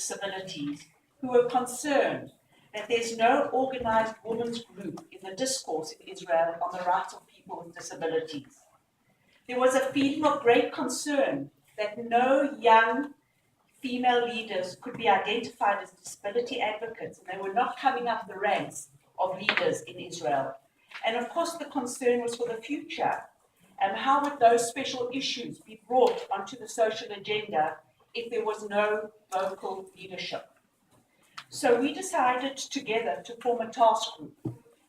Disabilities, who were concerned that there's no organized women's group in the discourse in Israel on the rights of people with disabilities. There was a feeling of great concern that no young female leaders could be identified as disability advocates, and they were not coming up the ranks of leaders in Israel. And of course, the concern was for the future. How would those special issues be brought onto the social agenda if there was no vocal leadership? So we decided together to form a task group.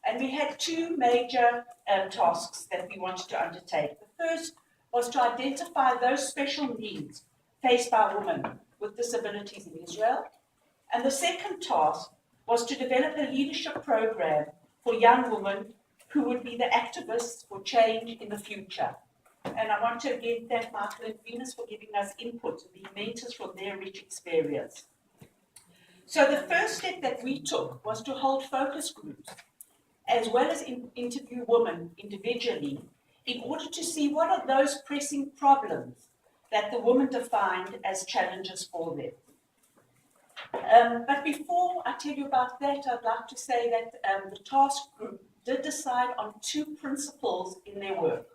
And we had two major tasks that we wanted to undertake. The first was to identify those special needs faced by women with disabilities in Israel. And the second task was to develop a leadership program for young women who would be the activists for change in the future. And I want to again thank Michael and Venus for giving us input and being mentors from their rich experience. So the first step that we took was to hold focus groups, as well as interview women individually, in order to see what are those pressing problems that the women defined as challenges for them. But before I tell you about that, I'd like to say that the task group did decide on two principles in their work.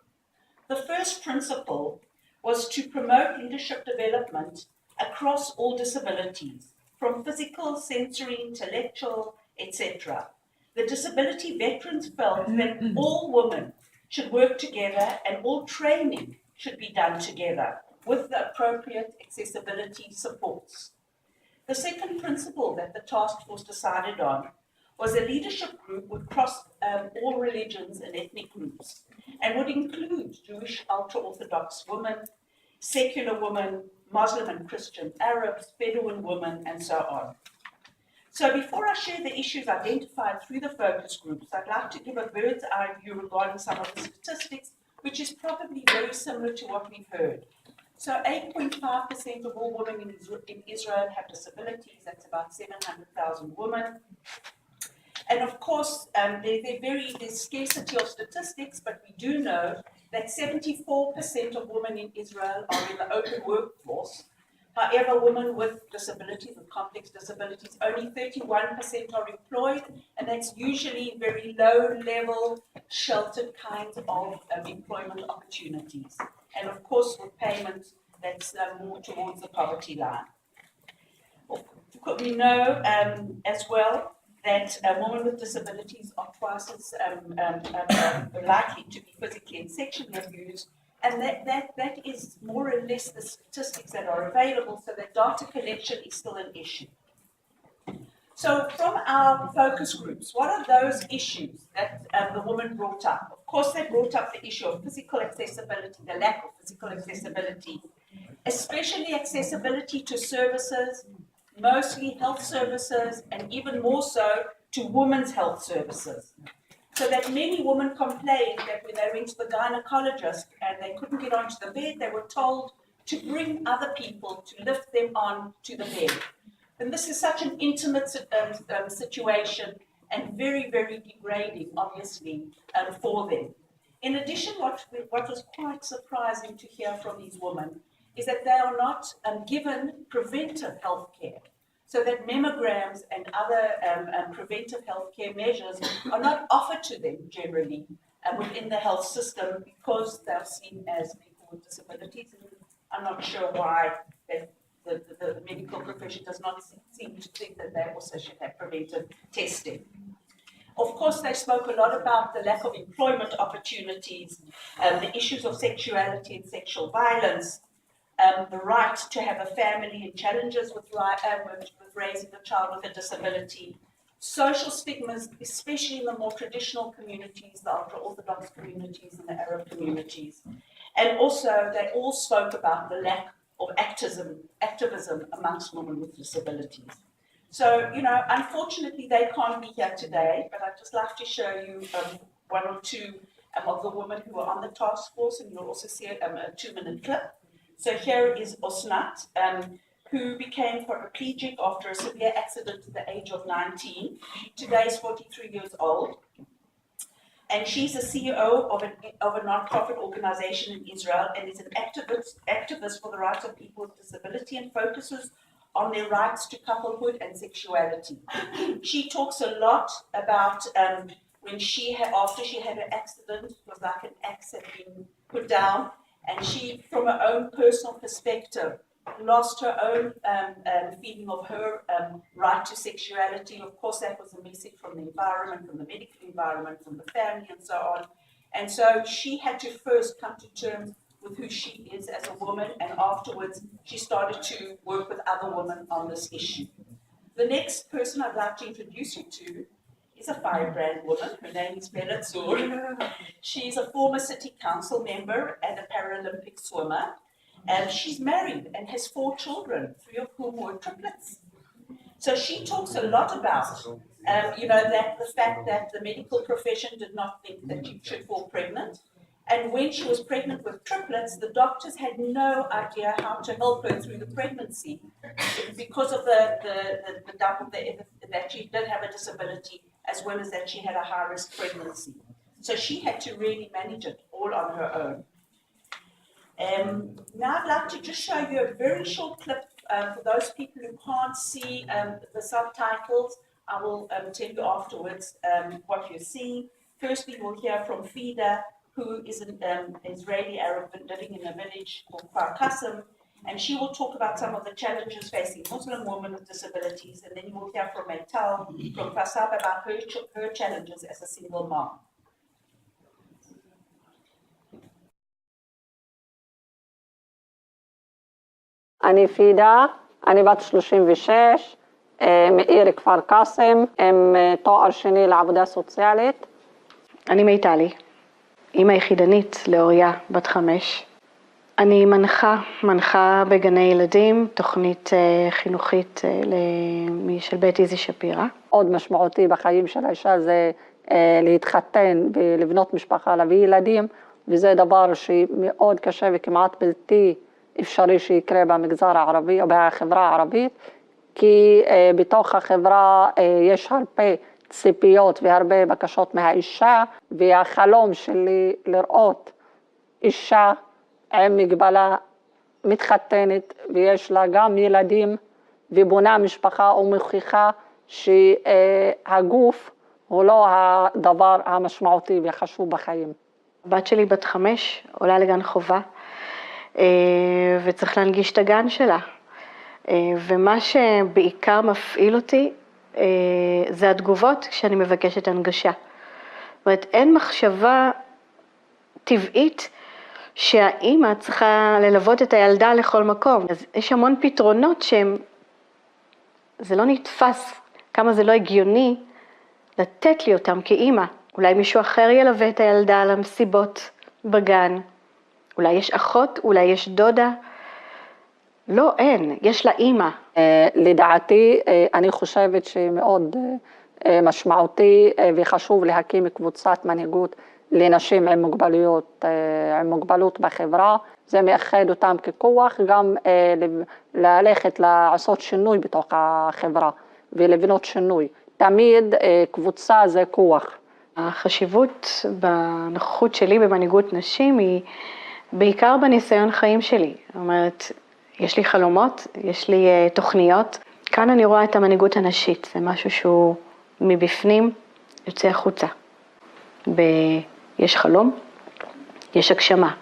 The first principle was to promote leadership development across all disabilities, from physical, sensory, intellectual, etc. The disability veterans felt that all women should work together and all training should be done together with the appropriate accessibility supports. The second principle that the task force decided on was a leadership group would cross all religions and ethnic groups and would include Jewish ultra-Orthodox women, secular women, Muslim and Christian Arabs, Bedouin women, and so on. So before I share the issues identified through the focus groups, I'd like to give a bird's eye view regarding some of the statistics, which is probably very similar to what we've heard. So 8.5% of all women in Israel have disabilities. That's about 700,000 women. And of course, there's scarcity of statistics, but we do know that 74% of women in Israel are in the open workforce. However, women with disabilities, with complex disabilities, only 31% are employed, and that's usually very low-level, sheltered kinds of employment opportunities. And of course, with payment that's more towards the poverty line. We know as well that women with disabilities are twice as likely to be physically and sexually abused, and that is more or less the statistics that are available, so that data collection is still an issue. So from our focus groups, what are those issues that the women brought up? Of course, they brought up the issue of physical accessibility, the lack of physical accessibility, especially accessibility to services, mostly health services, and even more so to women's health services. So that many women complained that when they went to the gynecologist and they couldn't get onto the bed, they were told to bring other people to lift them on to the bed. And this is such an intimate situation and very, very degrading, obviously, for them. In addition, what was quite surprising to hear from these women is that they are not given preventive health care, so that mammograms and other preventive health care measures are not offered to them generally within the health system because they're seen as people with disabilities. And I'm not sure why the medical profession does not seem to think that they also should have preventive testing. Of course, they spoke a lot about the lack of employment opportunities, the issues of sexuality and sexual violence, the right to have a family and challenges with raising a child with a disability, social stigmas, especially in the more traditional communities, the ultra-Orthodox communities and the Arab communities. And also, they all spoke about the lack of activism amongst women with disabilities. So, unfortunately, they can't be here today, but I'd just like to show you one or two of the women who are on the task force, and you'll also see a 2-minute clip. So here is Osnat, who became paraplegic after a severe accident at the age of 19. Today is 43 years old. And she's a CEO of a non-profit organization in Israel and is an activist for the rights of people with disability and focuses on their rights to couplehood and sexuality. She talks a lot about when after she had an accident, it was like an axe had been put down, and she, from her own personal perspective, lost her own feeling of her right to sexuality. Of course, that was a message from the environment, from the medical environment, from the family, and so on. And so she had to first come to terms with who she is as a woman, and afterwards she started to work with other women on this issue. The next person I'd like to introduce you to is a firebrand woman. Her name is Bella Zur. She's a former city council member and a Paralympic swimmer. She's married and has 4 children, 3 of whom were triplets. So she talks a lot about, that the fact that the medical profession did not think that you should fall pregnant. And when she was pregnant with triplets, the doctors had no idea how to help her through the pregnancy because of the double that she did have a disability, as well as that she had a high-risk pregnancy. So she had to really manage it all on her own. Now I'd like to just show you a very short clip for those people who can't see the subtitles. I will tell you afterwards what you're seeing. Firstly, we'll hear from Fida, who is an Israeli Arab living in a village called Kfar Qasim, and she will talk about some of the challenges facing Muslim women with disabilities, and then you will hear from Meital from Kfar Saba about her challenges as a single mom. אני פידה, אני בת 36, מעיר כפר קאסם, עם תואר שני לעבודה סוציאלית. אני מיטלי, אמא יחידנית לאוריה, בת 5. אני מנחה בגני ילדים, תוכנית חינוכית של בית איזי שפירא. עוד משמעותי בחיים של האישה זה להתחתן ולבנות משפחה, להביא ילדים, וזה דבר שמאוד קשה וכמעט בלתי אפשרי שיקרה במגזר הערבי או בחברה הערבית, כי בתוך החברה יש הרבה ציפיות והרבה בקשות מהאישה, והחלום שלי לראות אישה עם מגבלה מתחתנת ויש לה גם ילדים ובונה משפחה ומוכיחה שהגוף הוא לא הדבר המשמעותי וחשוב בחיים. הבת שלי בת 5, עולה לגן חובה, וצריך להנגיש את הגן שלה. ומה שבעיקר מפעיל אותי זה התגובות כשאני מבקשת הנגשה. זאת אומרת, אין מחשבה טבעית שהאימא צריכה ללוות את הילדה לכל מקום. אז יש המון פתרונות זה לא נתפס, כמה זה לא הגיוני לתת לי אותם כאימא. אולי מישהו אחר ילווה את הילדה למסיבות בגן. אולי יש אחות, אולי יש דודה. לא, אין, יש לה אימא. לדעתי, אני חושבת שמאוד משמעותי וחשוב להקים קבוצת מנהיגות לנשים עם מוגבלות בחברה. זה מאחד אותם ככוח, גם ללכת לעשות שינוי בתוך החברה ולבנות שינוי. תמיד קבוצה זה כוח. החשיבות בנוכחות שלי במנהיגות נשים היא בעיקר בניסיון חיים שלי. זאת אומרת, יש לי חלומות, יש לי תוכניות. כאן אני רואה את המנהיגות הנשית, זה משהו שהוא מבפנים יוצא החוצה. יש חלום, יש הגשמה.